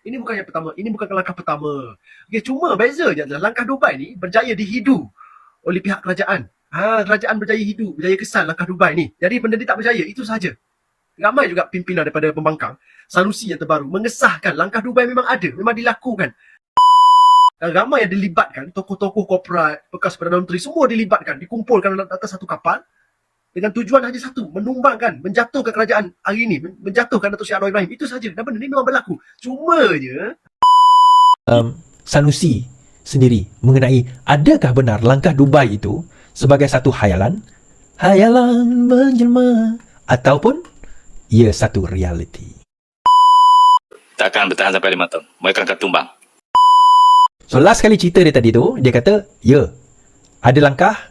Ini bukan yang pertama, ini bukan langkah pertama. Okay, cuma beza je adalah langkah Dubai ni berjaya dihidu oleh pihak kerajaan. Kerajaan berjaya hidu, berjaya kesan langkah Dubai ni. Jadi benda ni tak berjaya, itu saja. Ramai juga pimpinan daripada pembangkang Sanusi yang terbaru mengesahkan langkah Dubai memang ada, memang dilakukan. Dan ramai yang dilibatkan, tokoh-tokoh korporat, bekas Perdana Menteri, semua dilibatkan, dikumpulkan atas satu kapal dengan tujuan hanya satu, menumbangkan, menjatuhkan kerajaan hari ini, menjatuhkan Datuk Seri Anwar Ibrahim. Itu saja. Dan benda ni memang berlaku. Cuma je Sanusi sendiri mengenai adakah benar langkah Dubai itu sebagai satu hayalan menjelma, ataupun ia satu realiti. Takkan bertahan sampai 5 tahun. Mereka akan tumbang. So last kali cerita dia tadi tu, dia kata, ya, ada langkah,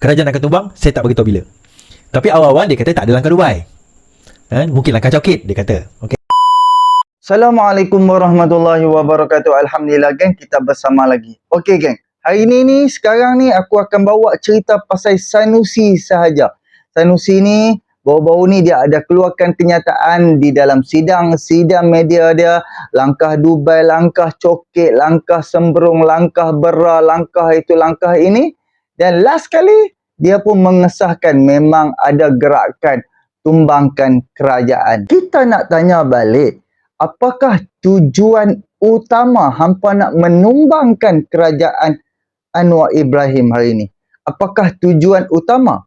kerajaan akan tumbang, saya tak beritahu bila. Tapi awal-awal dia kata tak ada langkah Dubai. Mungkin langkah cokit, dia kata. Okay. Assalamualaikum warahmatullahi wabarakatuh. Alhamdulillah geng, kita bersama lagi. Okey geng, hari ni sekarang ni aku akan bawa cerita pasal Sanusi sahaja. Sanusi ni baru-baru ni dia ada keluarkan kenyataan di dalam sidang media dia, langkah Dubai, langkah cokit, langkah sembrung, langkah bera, langkah itu, langkah ini. Dan last kali dia pun mengesahkan memang ada gerakan tumbangkan kerajaan. Kita nak tanya balik, apakah tujuan utama hampa nak menumbangkan kerajaan Anwar Ibrahim hari ini? Apakah tujuan utama?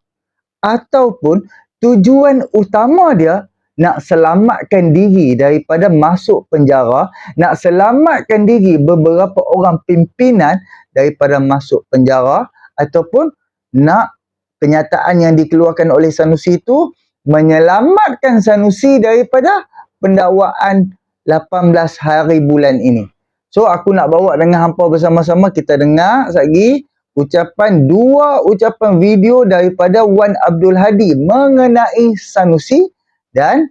Ataupun tujuan utama dia nak selamatkan diri daripada masuk penjara, nak selamatkan diri beberapa orang pimpinan daripada masuk penjara, ataupun nak kenyataan yang dikeluarkan oleh Sanusi itu menyelamatkan Sanusi daripada pendakwaan 18 hari bulan ini. So aku nak bawa dengan hampa bersama-sama, kita dengar lagi dua ucapan video daripada Wan Abdul Hadi mengenai Sanusi dan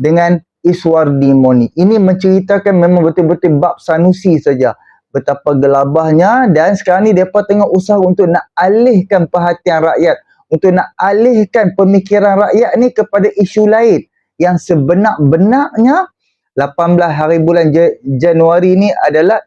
dengan Iswardi Moni. Ini menceritakan memang betul-betul bab Sanusi saja, betapa gelabahnya. Dan sekarang ni mereka tengah usaha untuk nak alihkan perhatian rakyat, untuk nak alihkan pemikiran rakyat ni kepada isu lain yang sebenar-benarnya 18 hari bulan Januari ni adalah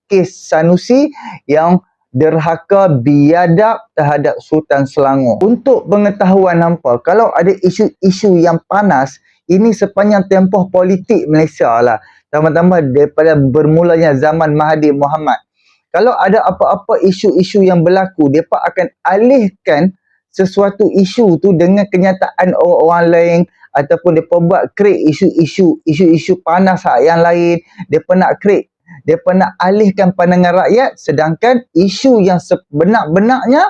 kes Sanusi yang derhaka biadab terhadap Sultan Selangor. Untuk pengetahuan hampa, kalau ada isu-isu yang panas, ini sepanjang tempoh politik Malaysia lah, tambah-tambah daripada bermulanya zaman Mahathir Mohamad. Kalau ada apa-apa isu-isu yang berlaku, mereka akan alihkan sesuatu isu tu dengan kenyataan orang-orang lain, ataupun mereka buat create isu-isu panas yang lain. Mereka nak alihkan pandangan rakyat, sedangkan isu yang sebenar-benarnya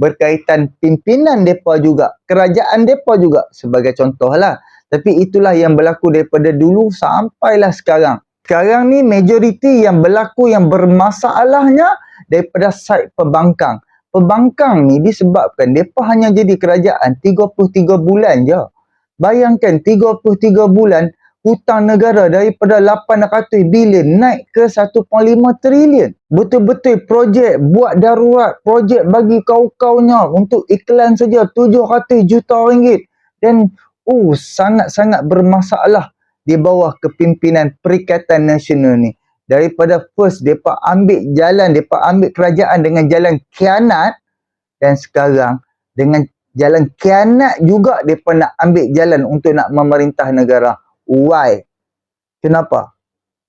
berkaitan pimpinan mereka juga, kerajaan mereka juga, sebagai contoh lah. Tapi itulah yang berlaku daripada dulu sampailah sekarang. Sekarang ni majoriti yang berlaku, yang bermasalahnya daripada side pembangkang. Pembangkang ni disebabkan mereka hanya jadi kerajaan 33 bulan je. Bayangkan 33 bulan hutang negara daripada 800 bilion naik ke 1.5 trilion. Betul-betul projek buat darurat, projek bagi kau-kaunya untuk iklan saja 700 juta ringgit. Dan sangat-sangat bermasalah di bawah kepimpinan Perikatan Nasional ni. Daripada first mereka ambil jalan, mereka ambil kerajaan dengan jalan khianat, dan sekarang dengan jalan khianat juga mereka nak ambil jalan untuk nak memerintah negara. Why? Kenapa?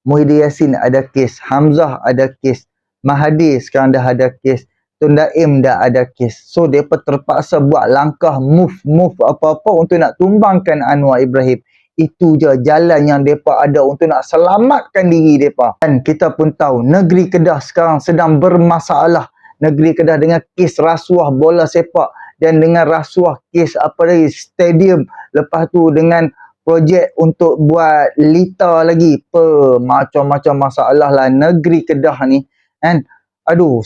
Muhyiddin Yassin ada kes, Hamzah ada kes, Mahathir sekarang dah ada kes, Tun Daim dah ada kes. So mereka terpaksa buat langkah move apa-apa untuk nak tumbangkan Anwar Ibrahim. Itu je jalan yang mereka ada untuk nak selamatkan diri mereka. Dan kita pun tahu negeri Kedah sekarang sedang bermasalah. Negeri Kedah dengan kes rasuah bola sepak, dan dengan rasuah kes stadium, lepas tu dengan projek untuk buat lita lagi, macam-macam masalah lah negeri Kedah ni kan.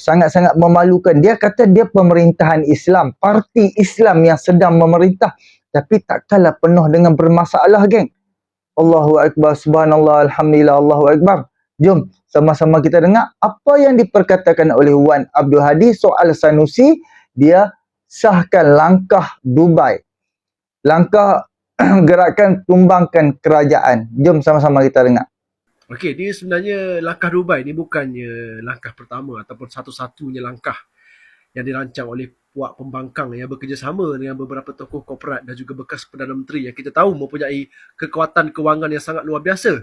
Sangat-sangat memalukan. Dia kata dia pemerintahan Islam, parti Islam yang sedang memerintah, tapi tak kalah penuh dengan bermasalah geng. Allahu Akbar, subhanallah, alhamdulillah, Allahu Akbar. Jom sama-sama kita dengar apa yang diperkatakan oleh Wan Abdul Hadi soal Sanusi. Dia sahkan langkah Dubai, langkah gerakan tumbangkan kerajaan. Jom sama-sama kita dengar. Okey, dia sebenarnya langkah Dubai ni bukannya langkah pertama ataupun satu-satunya langkah yang dirancang oleh puak pembangkang yang bekerjasama dengan beberapa tokoh korporat dan juga bekas Perdana Menteri yang kita tahu mempunyai kekuatan kewangan yang sangat luar biasa.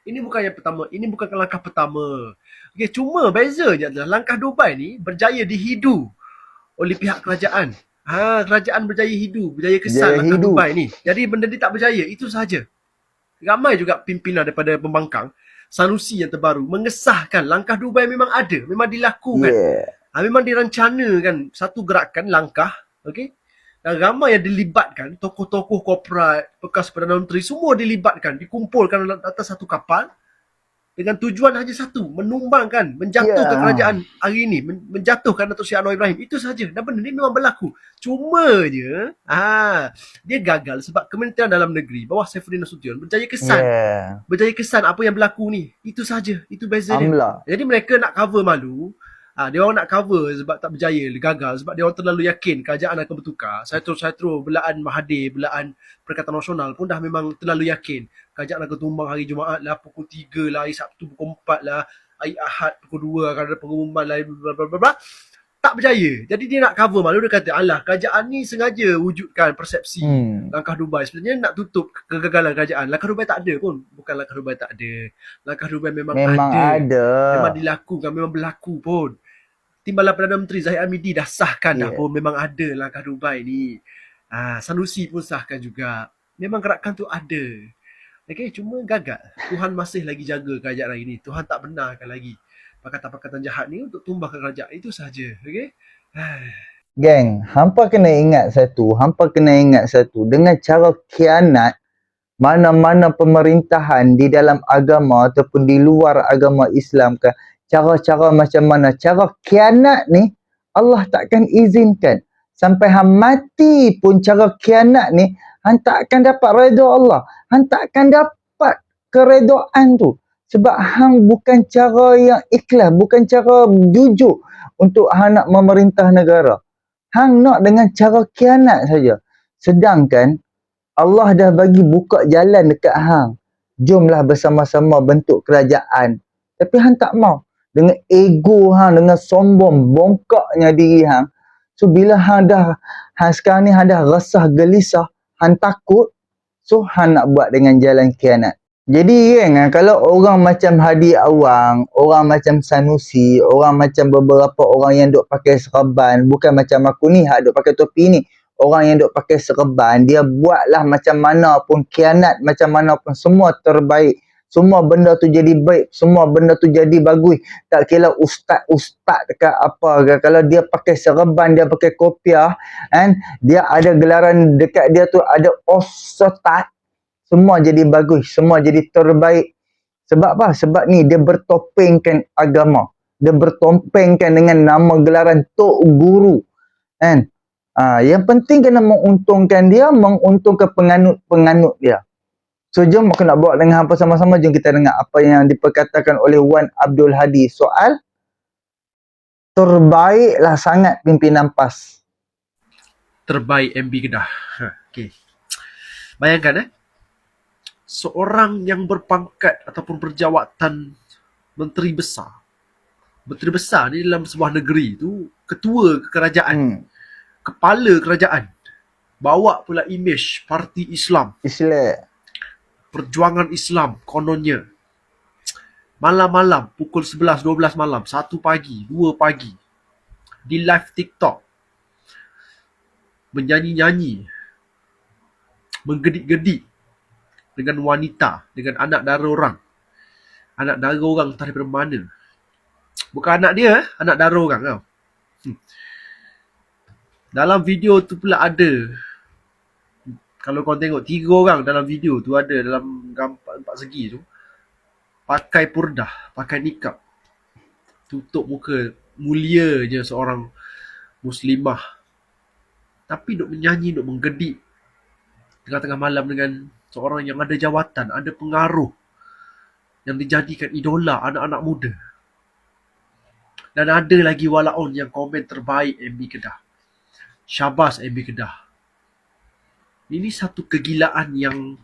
Ini bukan yang pertama, ini bukan langkah pertama. Okey, cuma bezanya adalah langkah Dubai ni berjaya dihidu oleh pihak kerajaan. Kerajaan berjaya hidu, berjaya kesan Jaya langkah hidup. Dubai ni. Jadi benda ni tak berjaya, itu sahaja. Ramai juga pimpinan daripada pembangkang Sanusi yang terbaru mengesahkan langkah Dubai memang ada, memang dilakukan. Yeah. Memang dirancanakan satu gerakan langkah, okey. Dan ramai yang dilibatkan, tokoh-tokoh korporat, bekas Perdana Menteri semua dilibatkan, dikumpulkan atas satu kapal dengan tujuan hanya satu, menumbangkan, menjatuhkan Yeah. kerajaan hari ini, menjatuhkan Datuk Seri Anwar Ibrahim. Itu saja. Dan benda ni memang berlaku. Cuma je, dia gagal sebab Kementerian Dalam Negeri bawah Saifuddin Nasution berjaya kesan. Yeah. Berjaya kesan apa yang berlaku ni. Itu saja. Itu beza dia. Amla. Jadi mereka nak cover malu. Dia orang nak cover sebab tak berjaya, gagal. Sebab dia orang terlalu yakin kerajaan akan bertukar. Saya terus belaan Mahathir, belaan Perikatan Nasional pun dah memang terlalu yakin. Kerajaan akan tumbang hari Jumaat lah, pukul 3 lah, hari Sabtu pukul 4 lah, hari Ahad pukul 2 akan ada pengumuman lah, bla bla bla bla. Tak berjaya. Jadi dia nak cover malu, dia kata, alah, kerajaan ni sengaja wujudkan persepsi langkah Dubai. Sebenarnya nak tutup kegagalan kerajaan. Langkah Dubai tak ada pun. Bukan langkah Dubai tak ada. Langkah Dubai memang ada. Memang dilakukan, memang berlaku pun. Timbalan Perdana Menteri Zahid Hamidi dah sahkan dah pun, memang ada langkah Dubai ni. Sanusi pun sahkan juga. Memang gerakan tu ada. Okay, cuma gagal. Tuhan masih lagi jaga kerajaan hari ni. Tuhan tak benarkan lagi pakatan-pakatan jahat ni untuk tumbangkan kerajaan. Itu sahaja. Okay? Geng, hampa kena ingat satu. Dengan cara khianat, mana-mana pemerintahan di dalam agama ataupun di luar agama Islam kan, cara-cara macam mana, cara khianat ni Allah takkan izinkan. Sampai hang mati pun cara khianat ni hang tak akan dapat redha Allah. Hang tak akan dapat keredaan tu. Sebab hang bukan cara yang ikhlas, bukan cara jujur untuk hang nak memerintah negara. Hang nak dengan cara khianat saja. Sedangkan Allah dah bagi buka jalan dekat hang. Jomlah bersama-sama bentuk kerajaan. Tapi hang tak mau. Dengan ego hang, dengan sombong, bongkaknya diri hang. So bila hang sekarang ni hang dah resah, gelisah, hang takut, so hang nak buat dengan jalan khianat. Jadi kan, kalau orang macam Hadi Awang, orang macam Sanusi, orang macam beberapa orang yang duk pakai serban, bukan macam aku ni, hak duk pakai topi ni. Orang yang duk pakai serban, dia buatlah macam mana pun, khianat macam mana pun, semua terbaik. Semua benda tu jadi baik, semua benda tu jadi bagus. Tak kira ustaz ke apa ke, kalau dia pakai serban, dia pakai kopiah, kan, dia ada gelaran dekat dia tu ada ustaz, semua jadi bagus, semua jadi terbaik. Sebab apa? Sebab ni dia bertopengkan agama. Dia bertopengkan dengan nama gelaran Tok Guru. Kan? Yang penting kena menguntungkan dia, menguntungkan penganut-penganut dia. So jom aku nak bawa dengan hampa sama-sama, jom kita dengar apa yang diperkatakan oleh Wan Abdul Hadi. Soal terbaiklah sangat pimpinan PAS. Terbaik MB Kedah. Okay. Bayangkan seorang yang berpangkat ataupun berjawatan menteri besar ni dalam sebuah negeri tu, ketua kerajaan, kepala kerajaan, bawa pula imej parti Islam, perjuangan Islam kononnya. Malam-malam pukul 11, 12 malam, 1 pagi, 2 pagi, di live TikTok, menyanyi-nyanyi, menggedik-gedik dengan wanita, dengan anak dara orang. Anak dara orang entah daripada mana. Bukan anak dia, anak dara orang tau. Dalam video tu pula ada, kalau kau tengok 3 orang dalam video tu, ada dalam gambar 4 segi tu, pakai purdah, pakai nikab, tutup muka, mulia je seorang muslimah. Tapi duk menyanyi, duk menggedik tengah-tengah malam dengan seorang yang ada jawatan, ada pengaruh, yang dijadikan idola anak-anak muda. Dan ada lagi walaun yang komen terbaik MB Kedah. Syabas MB Kedah. Ini satu kegilaan yang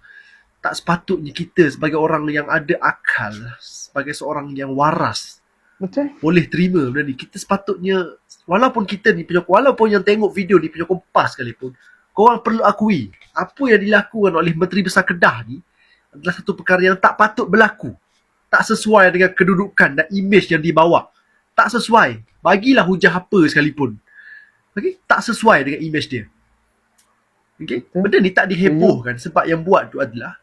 Tak sepatutnya kita sebagai orang yang ada akal, sebagai seorang yang waras, Betul. boleh terima benda ni. Kita sepatutnya, walaupun kita ni punya, walaupun yang tengok video ni punya Kompas sekalipun, korang perlu akui apa yang dilakukan oleh Menteri Besar Kedah ni adalah satu perkara yang tak patut berlaku. Tak sesuai dengan kedudukan dan imej yang dibawa. Tak sesuai. Bagilah hujah apa sekalipun. Okay? Tak sesuai dengan imej dia. Okay? Benda ni tak dihebohkan sebab yang buat tu adalah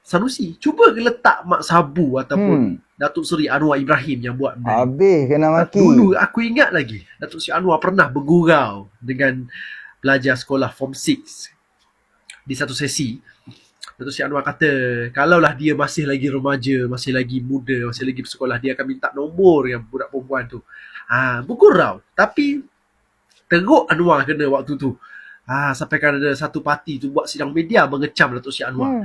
Sanusi. Cuba letak Mak Sabu ataupun Datuk Seri Anwar Ibrahim yang buat benda ni. Habis kena maki. Dulu aku ingat lagi Datuk Seri Anwar pernah bergurau dengan pelajar sekolah Form 6 di satu sesi. Datuk Seri Anwar kata kalaulah dia masih lagi remaja, masih lagi muda, masih lagi bersekolah, dia akan minta nombor yang budak perempuan tu. Bergurau. Tapi teruk Anwar kena waktu tu. Sampai kan ada satu parti tu buat sidang media mengecam Datuk Seri Anwar.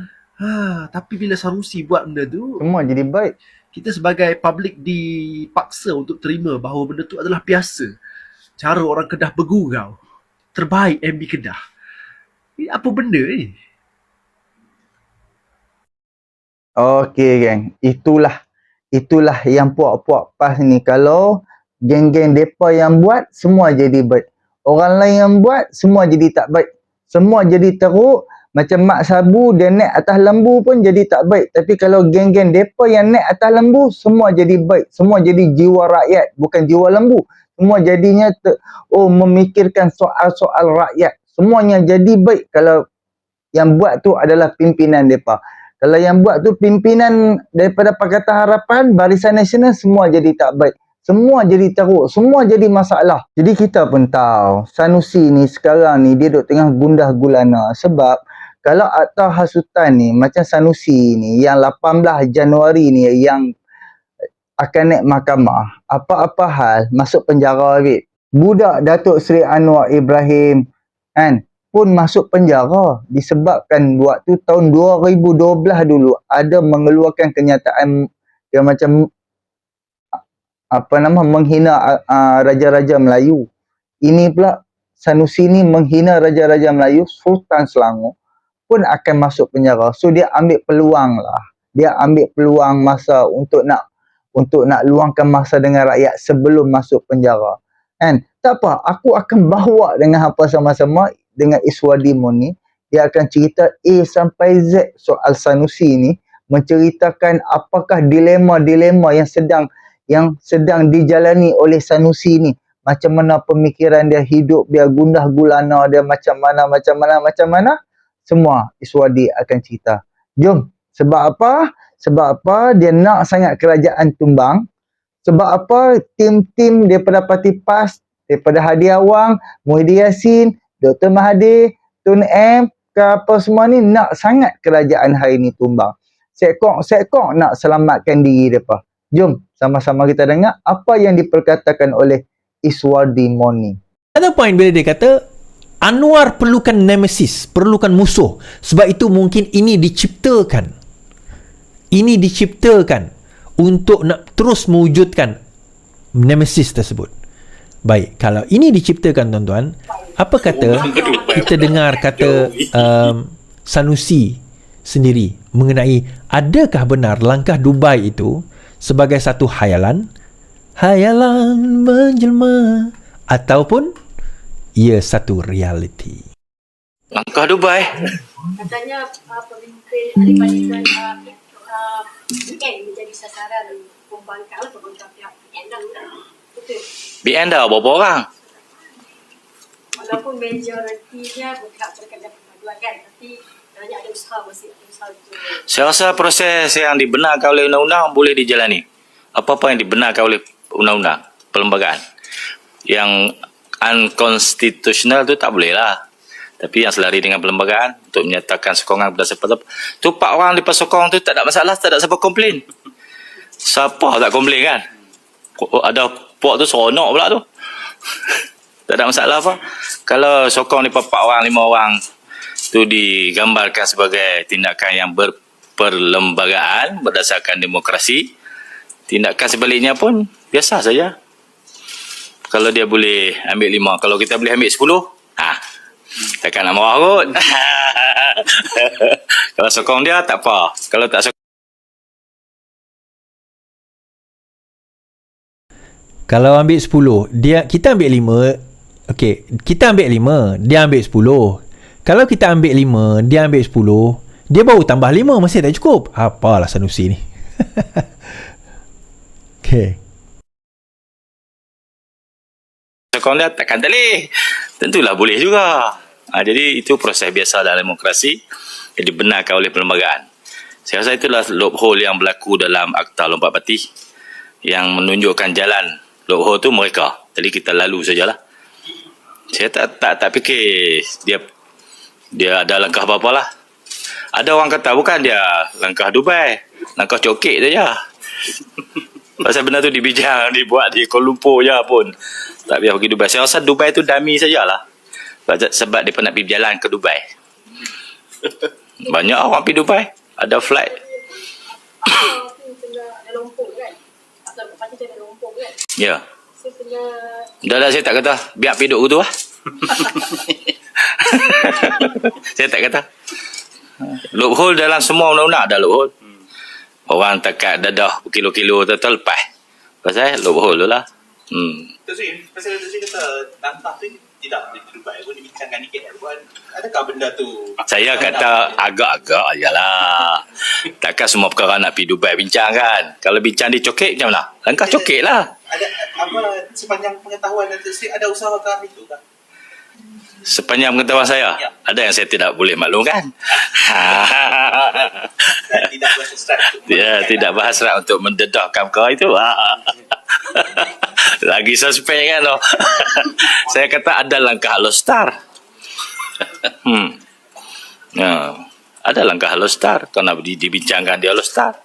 Tapi bila Sanusi buat benda tu, Semua jadi baik. kita sebagai public dipaksa untuk terima bahawa benda tu adalah biasa. Cara orang Kedah bergurau. Terbaik MB Kedah. Ini apa benda ni? Okey geng. Itulah yang puak-puak PAS ni. Kalau geng-geng depa yang buat, semua jadi baik. Orang lain yang buat, semua jadi tak baik. Semua jadi teruk. Macam Mak Sabu, dia naik atas lembu pun jadi tak baik. Tapi kalau geng-geng depa yang naik atas lembu, semua jadi baik. Semua jadi jiwa rakyat, bukan jiwa lembu. Semua jadinya memikirkan soal-soal rakyat. Semuanya jadi baik kalau yang buat tu adalah pimpinan depa. Kalau yang buat tu pimpinan daripada Pakatan Harapan, Barisan Nasional, semua jadi tak baik. Semua jadi teruk, semua jadi masalah. Jadi kita pun tahu, Sanusi ni sekarang ni dia duk tengah gundah gulana. Sebab kalau akta hasutan ni, macam Sanusi ni, yang 18 Januari ni yang akan naik mahkamah, apa-apa hal, masuk penjara weh. Budak Datuk Seri Anwar Ibrahim kan pun masuk penjara disebabkan waktu tahun 2012 dulu ada mengeluarkan kenyataan yang macam menghina raja-raja Melayu. Ini pula Sanusi ni menghina raja-raja Melayu, Sultan Selangor pun akan masuk penjara. So dia ambil peluang lah. Dia ambil peluang masa untuk nak luangkan masa dengan rakyat sebelum masuk penjara. Kan? Tak apa, aku akan bawa dengan apa sama-sama dengan Iswadi Moni. Dia akan cerita A sampai Z soal Sanusi ni, menceritakan apakah dilema-dilema yang sedang dijalani oleh Sanusi ni. Macam mana pemikiran dia hidup, dia gundah gulana dia macam mana. Semua Iswadi akan cerita. Jom. Sebab apa? Sebab apa dia nak sangat kerajaan tumbang? Sebab apa tim-tim daripada Parti PAS, daripada Hadi Awang, Muhyiddin Yassin, Dr. Mahathir, Tun M, ke apa semua ni nak sangat kerajaan hari ni tumbang. Sekok nak selamatkan diri mereka. Jom sama-sama kita dengar apa yang diperkatakan oleh Iswadi Moni. Ada point bila dia kata Anwar perlukan nemesis, perlukan musuh. Sebab itu mungkin ini diciptakan. Ini diciptakan untuk nak terus mewujudkan nemesis tersebut. Baik, kalau ini diciptakan tuan-tuan, apa kata kita dengar kata Sanusi sendiri mengenai adakah benar langkah Dubai itu sebagai satu hayalan menjelma ataupun ia satu realiti. Langkah Dubai. Katanya pemimpin Al-Barisan BN menjadi sasaran pembangkang pihak BN dah. Betul. BN dah berapa orang? Walaupun majoritinya berhak berkaitan perpaduan kan, tapi banyak ada usaha masih ada usaha untuk. Saya rasa proses yang dibenarkan oleh undang-undang boleh dijalani. Apa-apa yang dibenarkan oleh undang-undang perlembagaan. Yang unconstitutional tu tak boleh lah. Tapi yang selari dengan perlembagaan untuk menyatakan sokongan berdasar pada tu 4 orang lepas sokong tu tak ada masalah, tak ada siapa komplain. Siapa tak komplain kan? Ada puak tu seronok pula tu. Tak ada masalah apa. Kalau sokong lepas 4 orang, 5 orang tu digambarkan sebagai tindakan yang berperlembagaan berdasarkan demokrasi, tindakan sebaliknya pun biasa saja. Kalau dia boleh ambil 5, kalau kita boleh ambil 10, Takkan nak marah kot. Kalau sokong dia tak apa. Kalau tak sokong, Kalau ambil 10, kita ambil 5. Okey, kita ambil 5, dia ambil 10. Kalau kita ambil 5, dia ambil 10, dia baru tambah 5, masih tak cukup. Apalah Sanusi ni. Okey. sokong dia takkan tak boleh. Tentulah boleh juga. Jadi itu proses biasa dalam demokrasi yang dibenarkan oleh perlembagaan. Saya rasa itulah loophole yang berlaku dalam Akta Lompat Parti yang menunjukkan jalan. Loophole tu mereka. Jadi kita lalu sajalah. Saya tak fikir dia ada langkah apa-apa lah. Ada orang kata bukan dia langkah Dubai, langkah cokek saja. Pasal benda tu dibuat di Kuala Lumpur je pun. Tak payah pergi Dubai. Saya rasa Dubai tu dummy sajalah. Sebab dia nak pergi berjalan ke Dubai. Banyak orang pergi Dubai. Ada flight. Apa tu kena ada lumpur kan? Atau pasti ada lumpur kan? Ya. So kena Dah saya tak kata. Biar pergi duduk tu lah. Saya tak kata. Loophole dalam semua undang-undang ada loophole. Orang takat dadah berkilo-kilo tu lepas. Pasal loophole tu lah. Pasal tu saya kata langkah tu tidak di Dubai pun dibincangkan di KL pun. Adakah benda tu? Saya kata agak-agak je lah. Takkan semua perkara nak pergi Dubai bincang kan. Kalau bincang di cokek macam mana? Langkah cokek lah. Ada apa sepanjang pengetahuan dan ada usaha ke arah itu kan? Sepanjang pengetahuan saya, Ya. ada yang saya tidak boleh maklumkan. Tidak bersesuai. Ya, tidak berhasrat untuk mendedahkan perkara itu. Lagi suspek kan. Saya kata ada langkah Alostar. Ya, ada langkah Alostar. Kalau nak dibincangkan di Alostar.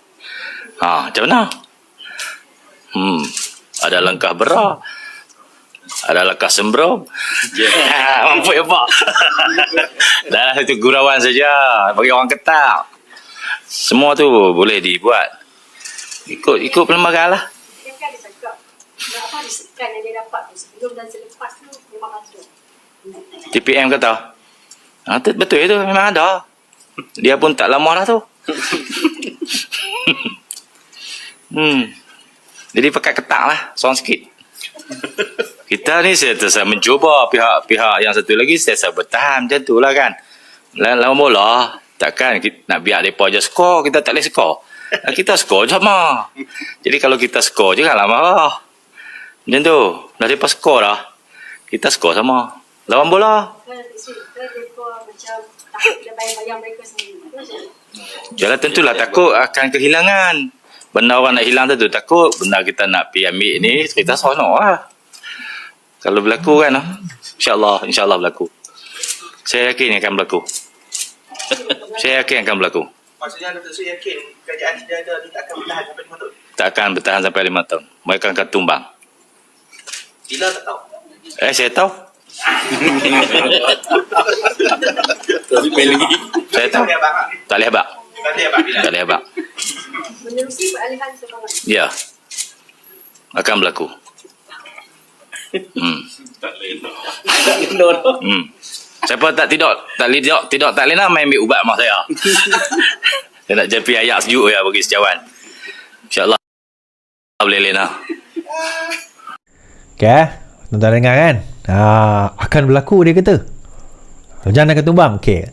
Macam mana? Ada langkah Bera. Ada langkah Sembrong. Mampu ya Pak. Dah itu gurauan saja. Bagi orang Ketak. Semua tu boleh dibuat. Ikut perlembagaan lah. kan dia cakap apa risikan yang dia dapat tu sebelum dan selepas tu memang ada. TPM kata. Betul itu memang ada. Dia pun tak lama dah tu. Jadi pakai ketak lah, seorang sikit. Kita ni saya mencuba pihak yang satu lagi saya bertahan macam tu lah kan. Lama bola takkan kita nak biar mereka je skor, kita tak boleh skor. Kita skor je sama. Jadi kalau kita skor je kan lama lah. Macam tu. Dah mereka skor dah. Kita skor sama. Lawan bola. Kan mereka macam takut dia bayang-bayang mereka sendiri. Yalah tentulah takut akan kehilangan. Benda orang nak hilang tu takut. Benda kita nak pergi ambil ni kita seronok lah. Kalau berlaku kan InsyaAllah berlaku. Saya yakin akan berlaku. Saya yakin akan berlaku. Maksudnya Datuk Seri yakin kerajaan dia tak akan bertahan sampai 5 tahun. Tak akan bertahan sampai 5 tahun. Mereka akan tumbang. Bila tak tahu. Saya tahu. Saya tahu. Tak boleh habak. Tak boleh habak. Menerusi peralihan semangat. Ya. Akan berlaku. Siapa tak boleh nak main ambil ubat mak saya. Saya nak jadi ayak sejuk ya bagi sejauhan. InsyaAllah boleh lena. Okay, tuan-tuan dengar kan? Akan berlaku dia kata. Jangan akan tumbang. Okay.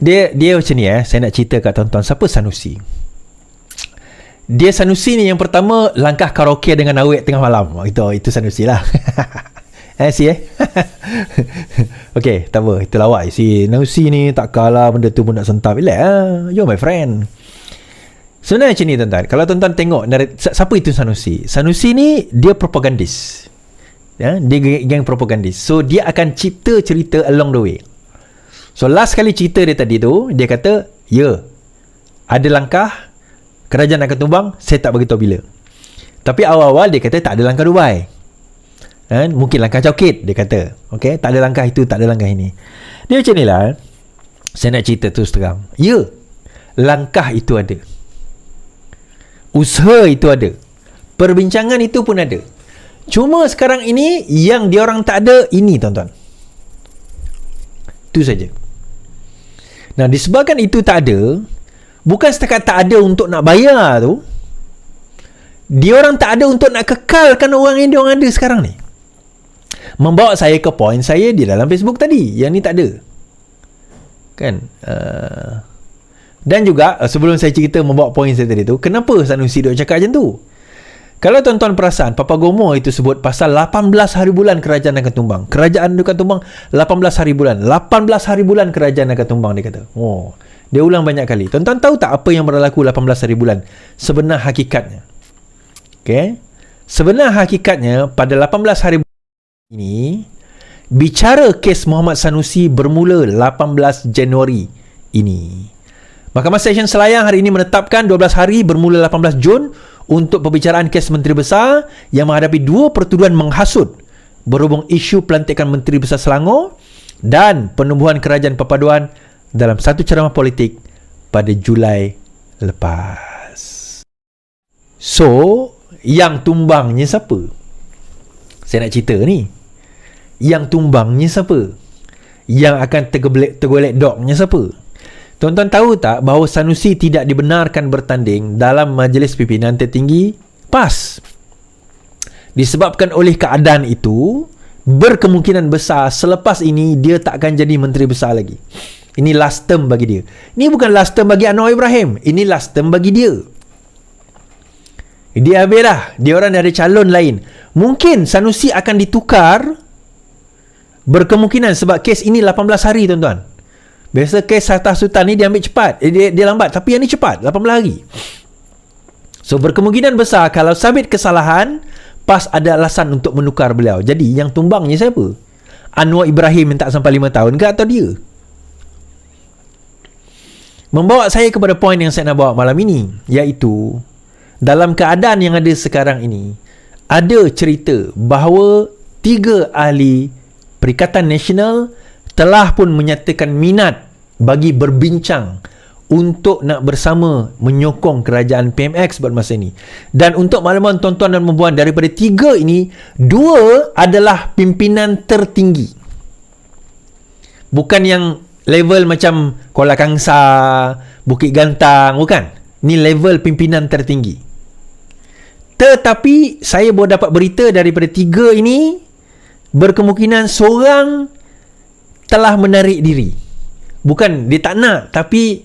Dia macam ni saya nak cerita kat tuan-tuan siapa Sanusi. Dia Sanusi ni yang pertama langkah karaoke dengan awet tengah malam. Itu Sanusi lah. Okay, tak apa. Itu lawak. Si Sanusi ni tak kalah benda tu pun nak sentap. Relax you're my friend. Sebenarnya macam ni tuan-tuan. Kalau tuan-tuan tengok siapa itu Sanusi? Sanusi ni dia propagandis. Dia geng propagandis. So dia akan cipta cerita along the way. So last kali cerita dia tadi tu, dia kata, ada langkah kerajaan akan tumbang, saya tak beritahu bila. Tapi awal-awal dia kata tak ada langkah Dubai. Mungkin langkah cokit, dia kata. Okay, tak ada langkah itu, tak ada langkah ini. Dia macam ni lah. Saya nak cerita terus terang. Langkah itu ada. Usaha itu ada. Perbincangan itu pun ada. Cuma sekarang ini, yang diorang tak ada, ini tuan-tuan. Itu saja. Nah, disebabkan itu tak ada, bukan setakat tak ada untuk nak bayar tu, dia orang tak ada untuk nak kekalkan orang yang dia orang ada sekarang ni. Membawa saya ke poin saya di dalam Facebook tadi. Yang ni tak ada. Kan? Dan juga, sebelum saya cerita membawa poin saya tadi tu, kenapa Sanusi duk cakap macam tu? Kalau tuan-tuan perasan, Papa Gomo itu sebut pasal 18 hari bulan kerajaan akan tumbang. Kerajaan akan tumbang 18 hari bulan. 18 hari bulan kerajaan akan tumbang, dia kata. Oh, dia ulang banyak kali. Tuan-tuan tahu tak apa yang berlaku 18 hari bulan? Sebenar hakikatnya. Okay? Sebenar hakikatnya, pada 18 hari bulan ini, bicara kes Muhammad Sanusi bermula 18 Januari ini. Mahkamah Session Selayang hari ini menetapkan 12 hari bermula 18 Jun untuk pembicaraan kes Menteri Besar yang menghadapi 2 pertuduhan menghasut berhubung isu pelantikan Menteri Besar Selangor dan penubuhan kerajaan perpaduan dalam satu ceramah politik pada Julai lepas. So, yang tumbangnya siapa? Saya nak cerita ni. Yang tumbangnya siapa? Yang akan tergolek dognya siapa? Tuan-tuan tahu tak bahawa Sanusi tidak dibenarkan bertanding dalam Majlis Pimpinan Tertinggi PAS? Disebabkan oleh keadaan itu, berkemungkinan besar selepas ini dia tak akan jadi Menteri Besar lagi. Ini last term bagi dia. Ini bukan last term bagi Anwar Ibrahim. Ini last term bagi dia. Dia habis dah. Dia orang ada calon lain. Mungkin Sanusi akan ditukar, berkemungkinan sebab kes ini 18 hari tuan-tuan. Biasa kes Hatta Sultan ni dia ambil cepat, dia lambat, tapi yang ni cepat, 18 hari. So berkemungkinan besar kalau sabit kesalahan, PAS ada alasan untuk menukar beliau. Jadi yang tumbangnya siapa? Anwar Ibrahim yang tak sampai 5 tahun ke atau dia? Membawa saya kepada poin yang saya nak bawa malam ini, iaitu dalam keadaan yang ada sekarang ini, ada cerita bahawa 3 ahli Perikatan Nasional telah pun menyatakan minat bagi berbincang untuk nak bersama menyokong kerajaan PMX buat masa ini. Dan untuk makluman tuan-tuan dan puan-puan, daripada 3 ini, 2 adalah pimpinan tertinggi. Bukan yang level macam Kuala Kangsar, Bukit Gantang, bukan. Ni level pimpinan tertinggi. Tetapi saya baru dapat berita daripada 3 ini, berkemungkinan seorang telah menarik diri. Bukan dia tak nak, tapi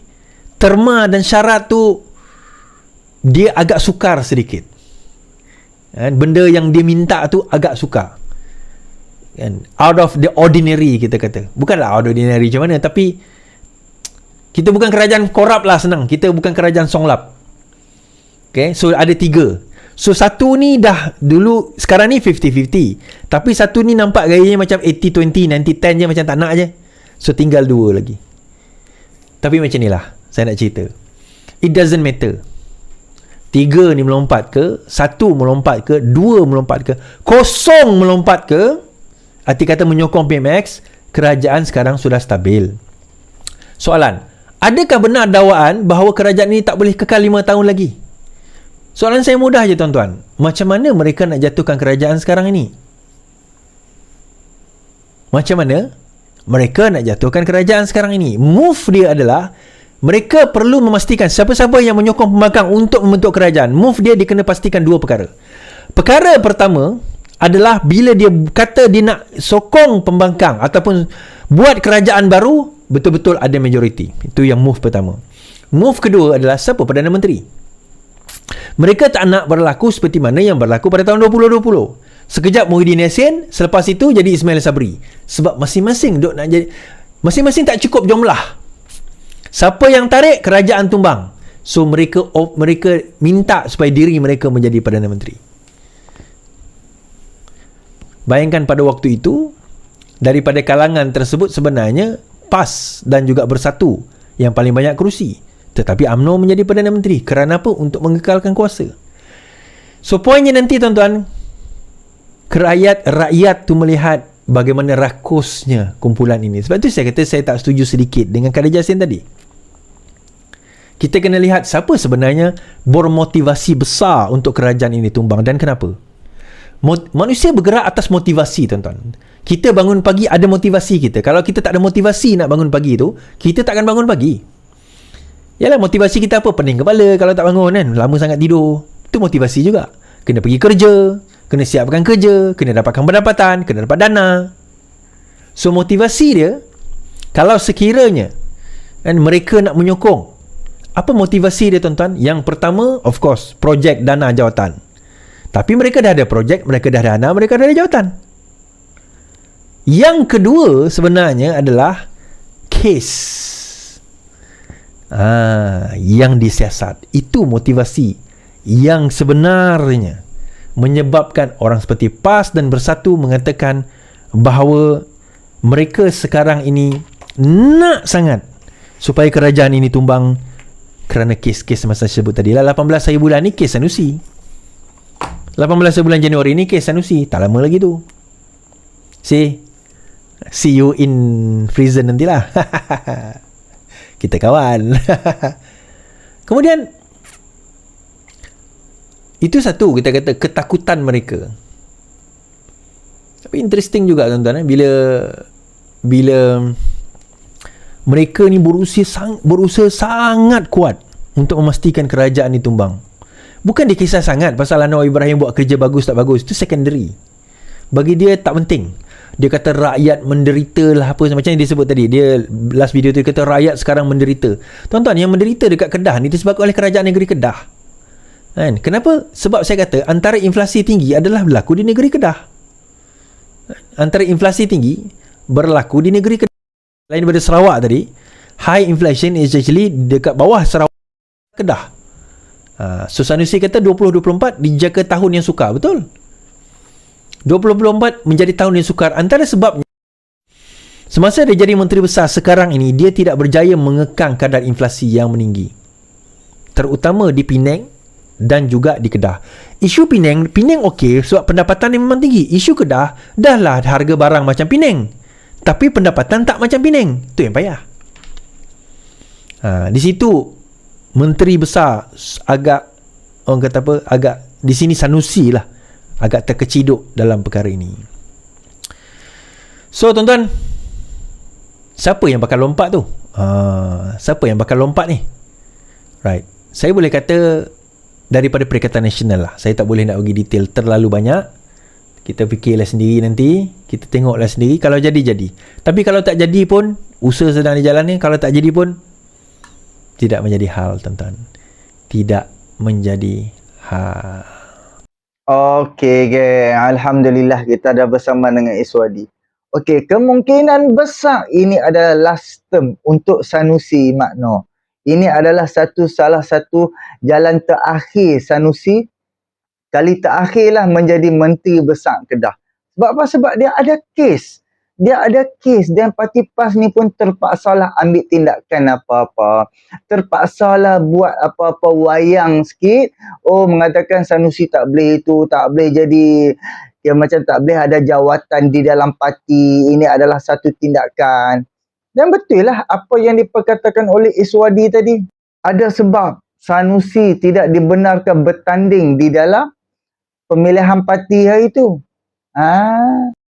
terma dan syarat tu dia agak sukar sedikit. Benda yang dia minta tu agak sukar. Out of the ordinary, kita kata. Bukanlah out of the ordinary macam mana, tapi kita bukan kerajaan korup lah, senang. Kita bukan kerajaan songlap. Okay, so ada 3. So satu ni dah dulu, sekarang ni 50-50. Tapi satu ni nampak gayanya macam 80-20, 90-10 je, macam tak nak je. So tinggal 2 lagi. Tapi macam ni lah saya nak cerita. It doesn't matter 3 ni melompat ke, 1 melompat ke, 2 melompat ke, 0 melompat ke, arti kata menyokong PMX, kerajaan sekarang sudah stabil. Soalan, adakah benar dakwaan bahawa kerajaan ini tak boleh kekal 5 tahun lagi? Soalan saya mudah je tuan-tuan. Macam mana mereka nak jatuhkan kerajaan sekarang ini? Macam mana mereka nak jatuhkan kerajaan sekarang ini? Move dia adalah, mereka perlu memastikan siapa-siapa yang menyokong pembangkang untuk membentuk kerajaan. Move dia kena pastikan 2 perkara. Perkara pertama adalah bila dia kata dia nak sokong pembangkang ataupun buat kerajaan baru, betul-betul ada majoriti. Itu yang move pertama. Move kedua adalah siapa Perdana Menteri. Mereka tak nak berlaku seperti mana yang berlaku pada tahun 2020. Sekejap Muhyiddin Yassin, selepas itu jadi Ismail Sabri. Sebab masing-masing duk nak jadi, masing-masing tak cukup jumlah. Siapa yang tarik, kerajaan tumbang. So mereka minta supaya diri mereka menjadi Perdana Menteri. Bayangkan pada waktu itu, daripada kalangan tersebut sebenarnya PAS dan juga Bersatu yang paling banyak kerusi. Tetapi UMNO menjadi Perdana Menteri. Kerana apa? Untuk mengekalkan kuasa. So poinnya nanti tuan-tuan, rakyat tu melihat bagaimana rakusnya kumpulan ini. Sebab tu saya kata saya tak setuju sedikit dengan Khairul Jasin tadi. Kita kena lihat siapa sebenarnya bermotivasi besar untuk kerajaan ini tumbang dan kenapa. Manusia bergerak atas motivasi tuan-tuan. Kita bangun pagi ada motivasi kita. Kalau kita tak ada motivasi nak bangun pagi tu, kita takkan bangun pagi. Yalah, motivasi kita apa? Pening kepala kalau tak bangun kan. Lama sangat tidur. Itu motivasi juga. Kena pergi kerja, kena siapkan kerja, kena dapatkan pendapatan, kena dapat dana. So motivasi dia, kalau sekiranya kan, mereka nak menyokong, apa motivasi dia tuan-tuan? Yang pertama, of course, projek dana jawatan. Tapi mereka dah ada projek, mereka dah ada dana, mereka dah ada jawatan. Yang kedua sebenarnya adalah kes yang disiasat. Itu motivasi yang sebenarnya menyebabkan orang seperti PAS dan Bersatu mengatakan bahawa mereka sekarang ini nak sangat supaya kerajaan ini tumbang kerana kes-kes masa saya sebut tadi lah. 18 hari bulan ni kes Sanusi, 18 hari bulan Januari ni kes Sanusi. Tak lama lagi tu. See you in prison nantilah. Kita kawan. Kemudian itu satu, kita kata ketakutan mereka. Tapi interesting juga tuan-tuan, bila mereka ni berusaha sangat kuat untuk memastikan kerajaan ni tumbang. Bukan dia kisah sangat pasal Anwar Ibrahim buat kerja bagus tak bagus, itu secondary. Bagi dia tak penting. Dia kata rakyat menderita lah, apa macam yang dia sebut tadi. Dia last video tu dia kata rakyat sekarang menderita. Tuan-tuan, yang menderita dekat Kedah ni disebabkan oleh kerajaan negeri Kedah. Kan? Kenapa? Sebab saya kata antara inflasi tinggi adalah berlaku di negeri Kedah. Antara inflasi tinggi berlaku di negeri Kedah. Lain daripada Sarawak tadi, high inflation is actually dekat bawah Sarawak, Kedah. So Sanusi kata 2024 dijangka tahun yang sukar, betul? 2024 menjadi tahun yang sukar. Antara sebabnya, semasa dia jadi Menteri Besar sekarang ini, dia tidak berjaya mengekang kadar inflasi yang meninggi, terutama di Penang dan juga di Kedah. Isu Penang okey sebab pendapatan dia memang tinggi. Isu Kedah, dah lah harga barang macam Penang, tapi pendapatan tak macam Penang. Itu yang payah. Di situ Menteri Besar agak, orang kata apa, agak di sini Sanusi lah agak terkeciduk dalam perkara ini. So tuan-tuan, siapa yang bakal lompat tu? Siapa yang bakal lompat ni? Right, saya boleh kata daripada Perikatan Nasional lah. Saya tak boleh nak bagi detail terlalu banyak. Kita fikirlah sendiri nanti, kita tengoklah sendiri. Kalau jadi. Tapi kalau tak jadi pun, usaha sedang dijalan ni. Kalau tak jadi pun, tidak menjadi hal, tuan-tuan. Tidak menjadi hal. Okey, geng. Alhamdulillah kita dah bersama dengan Iswadi. Okey, kemungkinan besar ini adalah last term untuk Sanusi Makno. Ini adalah salah satu jalan terakhir Sanusi. Kali terakhir lah menjadi Menteri Besar Kedah. Sebab apa? Sebab dia ada kes. Dan parti PAS ni pun terpaksalah ambil tindakan apa-apa. Terpaksalah buat apa-apa wayang sikit. Oh, mengatakan Sanusi tak boleh itu, tak boleh jadi, dia macam tak boleh ada jawatan di dalam parti. Ini adalah satu tindakan. Dan betul lah apa yang diperkatakan oleh Iswadi tadi. Ada sebab Sanusi tidak dibenarkan bertanding di dalam pemilihan parti hari itu.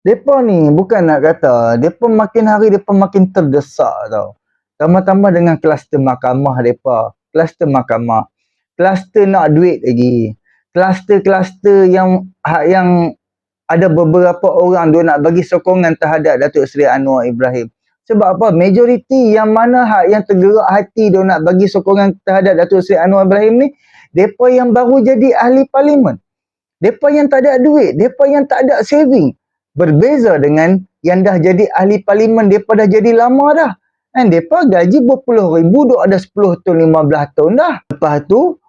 Mereka ni bukan nak kata, mereka makin hari mereka makin terdesak tau. Tambah-tambah dengan kluster mahkamah mereka. Kluster mahkamah. Kluster nak duit lagi. Kluster yang ada beberapa orang dia nak bagi sokongan terhadap Datuk Seri Anwar Ibrahim. Sebab apa? Majoriti yang mana yang tergerak hati dia nak bagi sokongan terhadap Datuk Seri Anwar Ibrahim ni, mereka yang baru jadi ahli parlimen. Mereka yang tak ada duit. Mereka yang tak ada saving. Berbeza dengan yang dah jadi ahli parlimen, mereka dah jadi lama dah. Dan mereka gaji berpuluh ribu, duk ada 10 tahun, 15 tahun dah. Lepas tu,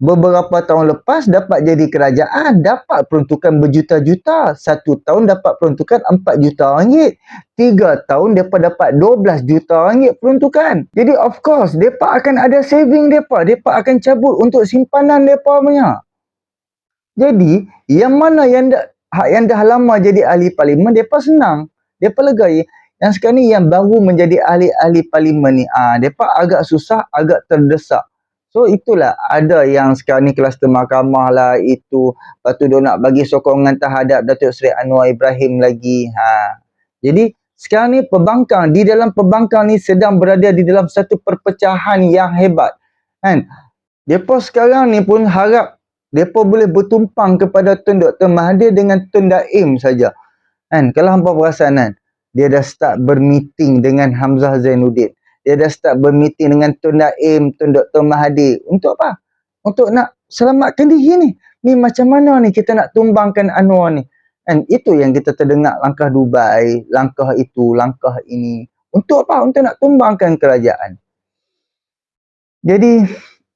beberapa tahun lepas dapat jadi kerajaan, dapat peruntukan berjuta-juta. 1 tahun dapat peruntukan 4 juta ringgit. 3 tahun mereka dapat 12 juta ringgit peruntukan. Jadi of course, mereka akan ada saving mereka. Mereka akan cabut untuk simpanan mereka punya. Jadi, yang mana yang dah lama jadi ahli parlimen, mereka senang. Mereka lega. Yang sekarang ni yang baru menjadi ahli parlimen ni, mereka agak susah, agak terdesak. So itulah ada yang sekarang ni kluster mahkamah lah itu. Lepas tu dia nak bagi sokongan terhadap Datuk Seri Anwar Ibrahim lagi. Jadi sekarang ni perbankan, di dalam perbankan ni sedang berada di dalam satu perpecahan yang hebat. Kan? Depa sekarang ni pun harap depa boleh bertumpang kepada Tun Dr. Mahathir dengan Tun Daim saja. Kan? Kalau hampa perasan kan, dia dah start bermeeting dengan Hamzah Zainuddin. Dia dah start bermeeting dengan Tun Daim, Tun Dr. Mahathir. Untuk apa? Untuk nak selamatkan diri ni. Ni macam mana ni kita nak tumbangkan Anwar ni? And itu yang kita terdengar langkah Dubai, langkah itu, langkah ini. Untuk apa? Untuk nak tumbangkan kerajaan. Jadi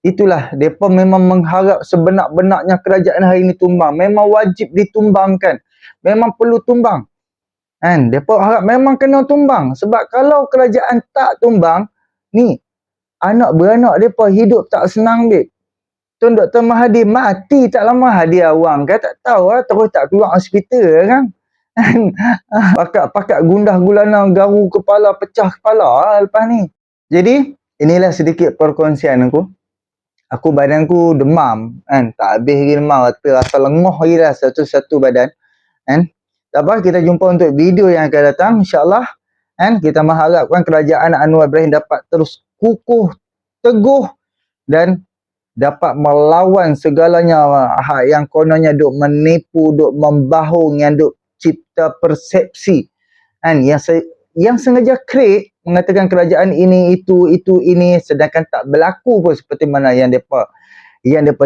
itulah, mereka memang mengharap sebenar-benarnya kerajaan hari ini tumbang. Memang wajib ditumbangkan. Memang perlu tumbang. Kan? Mereka harap memang kena tumbang. Sebab kalau kerajaan tak tumbang, ni anak beranak mereka hidup tak senang, babe. Tun Dr. Mahathir mati tak lama, hadir awam kan tak tahu lah, terus tak keluar hospital kan. Pakat gundah gulana, garu kepala, pecah kepala lah lepas ni. Jadi inilah sedikit perkongsian aku. Aku badanku demam kan, tak habis lagi demam, rasa lengoh lagi dah satu-satu badan kan. Tak apa, kita jumpa untuk video yang akan datang insya-Allah kan. Kita mengharapkan kerajaan Anwar Ibrahim dapat terus kukuh, teguh dan dapat melawan segalanya hak yang kononnya duk menipu, duk membahu, yang duk cipta persepsi kan, yang sengaja create mengatakan kerajaan ini itu ini, sedangkan tak berlaku pun seperti mana yang depa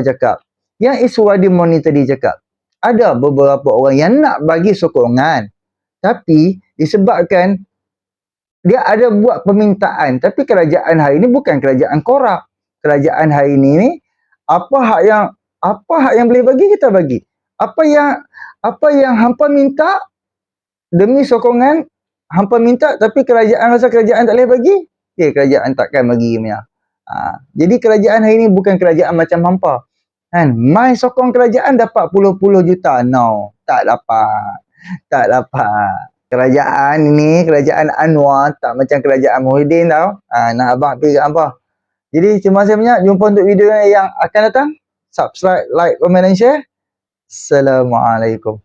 cakap. Yang Iswadi Moni tadi cakap, ada beberapa orang yang nak bagi sokongan tapi disebabkan dia ada buat permintaan, tapi kerajaan hari ini bukan kerajaan korup. Kerajaan hari ini ni apa hak yang boleh bagi kita bagi. Apa yang hampa minta demi sokongan hampa minta, tapi kerajaan rasa kerajaan tak boleh bagi, kerajaan takkan bagi punya. Jadi kerajaan hari ini bukan kerajaan macam hampa. Kan, mai sokong kerajaan dapat puluh-puluh juta. No, tak dapat. Tak dapat. Kerajaan ini, kerajaan Anwar tak macam kerajaan Muhyiddin tau. Nak abang pergi kat hampa. Jadi terima kasih banyak. Jumpa untuk video yang akan datang. Subscribe, like, komen dan share. Assalamualaikum.